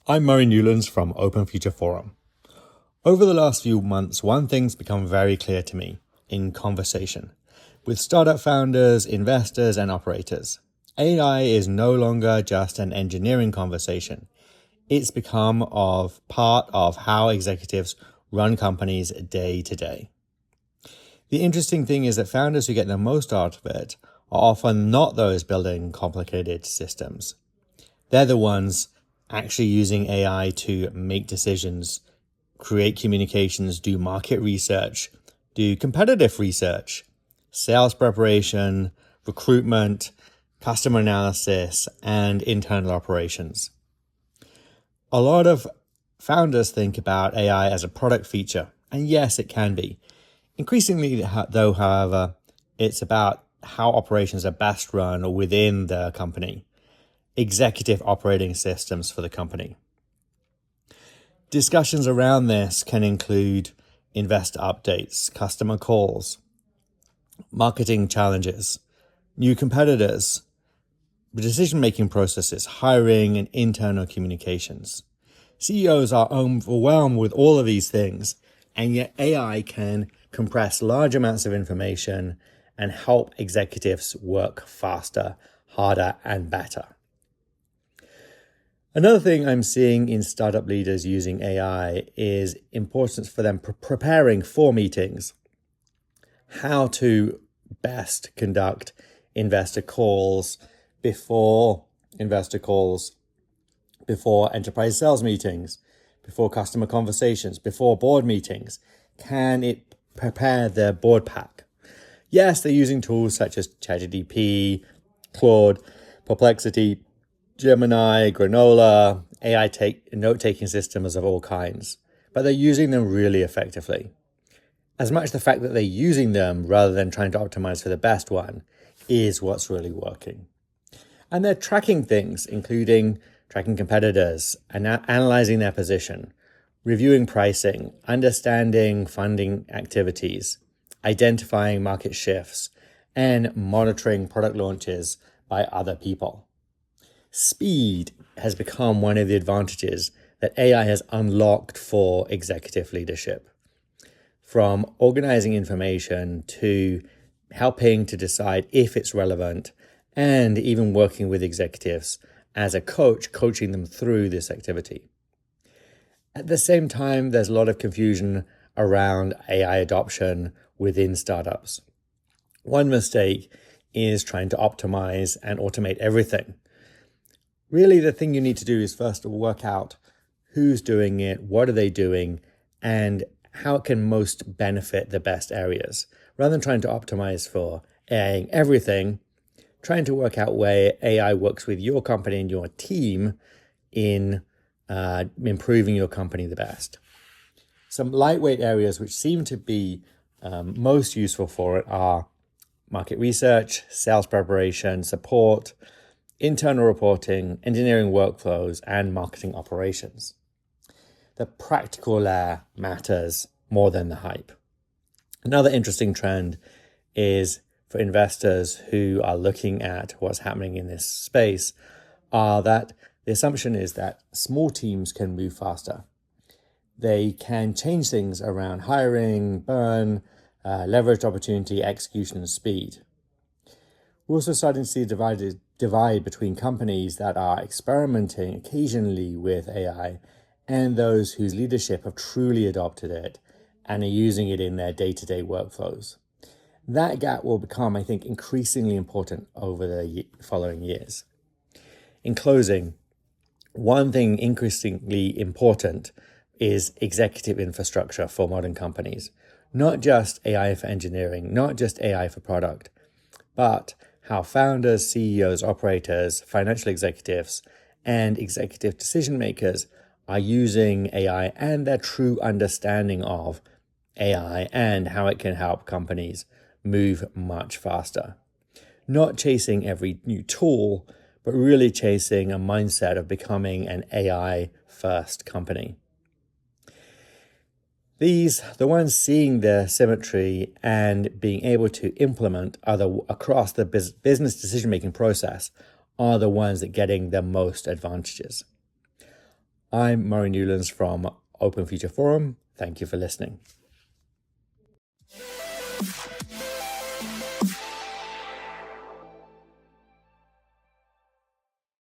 I'm Newlands from Open Future Forum. Over the last few months, one thing's become very clear to me in conversation with startup founders, investors, and operators. AI is no longer just an engineering conversation. It's become part of how executives run companies day to day. The interesting thing is that founders who get the most out of it are often not those building complicated systems. They're the ones actually using AI to make decisions, create communications, do market research, do competitive research, sales preparation, recruitment, customer analysis, and internal operations. A lot of founders think about AI as a product feature, and yes, it can be. Increasingly, though, however, it's about how operations are best run within the company. Executive operating systems for the company. Discussions around this can include investor updates, customer calls, marketing challenges, new competitors, decision-making processes, hiring, and internal communications. CEOs are overwhelmed with all of these things, and yet AI can compress large amounts of information and help executives work faster, harder, and better. Another thing I'm seeing in startup leaders using AI is importance for them preparing for meetings, how to best conduct investor calls, before enterprise sales meetings, before customer conversations, before board meetings. Can it prepare their board pack? Yes, they're using tools such as ChatGPT, Claude, Perplexity, Gemini, Granola, AI note-taking systems of all kinds, but they're using them really effectively. As much the fact that they're using them rather than trying to optimize for the best one is what's really working. And they're tracking things, including tracking competitors and analyzing their position, reviewing pricing, understanding funding activities, identifying market shifts, and monitoring product launches by other people. Speed has become one of the advantages that AI has unlocked for executive leadership. From organizing information to helping to decide if it's relevant, and even working with executives as a coach, coaching them through this activity. At the same time, there's a lot of confusion around AI adoption within startups. One mistake is trying to optimize and automate everything. Really, the thing you need to do is first work out who's doing it, what are they doing, and how it can most benefit the best areas. Rather than trying to optimize for AI everything, trying to work out where AI works with your company and your team in improving your company the best. Some lightweight areas which seem to be most useful for it are market research, sales preparation, support, internal reporting, engineering workflows, and marketing operations. The practical layer matters more than the hype. Another interesting trend is for investors who are looking at what's happening in this space are that the assumption is that small teams can move faster. They can change things around hiring, burn, leveraged opportunity, execution, and speed. We're also starting to see a divide between companies that are experimenting occasionally with AI and those whose leadership have truly adopted it and are using it in their day-to-day workflows. That gap will become, I think, increasingly important over the following years. In closing, one thing increasingly important is executive infrastructure for modern companies. Not just AI for engineering, not just AI for product, but how founders, CEOs, operators, financial executives, and executive decision makers are using AI and their true understanding of AI and how it can help companies move much faster. Not chasing every new tool, but really chasing a mindset of becoming an AI-first company. The ones seeing the symmetry and being able to implement across the business decision-making process are the ones that are getting the most advantages. I'm Murray Newlands from Open Future Forum. Thank you for listening.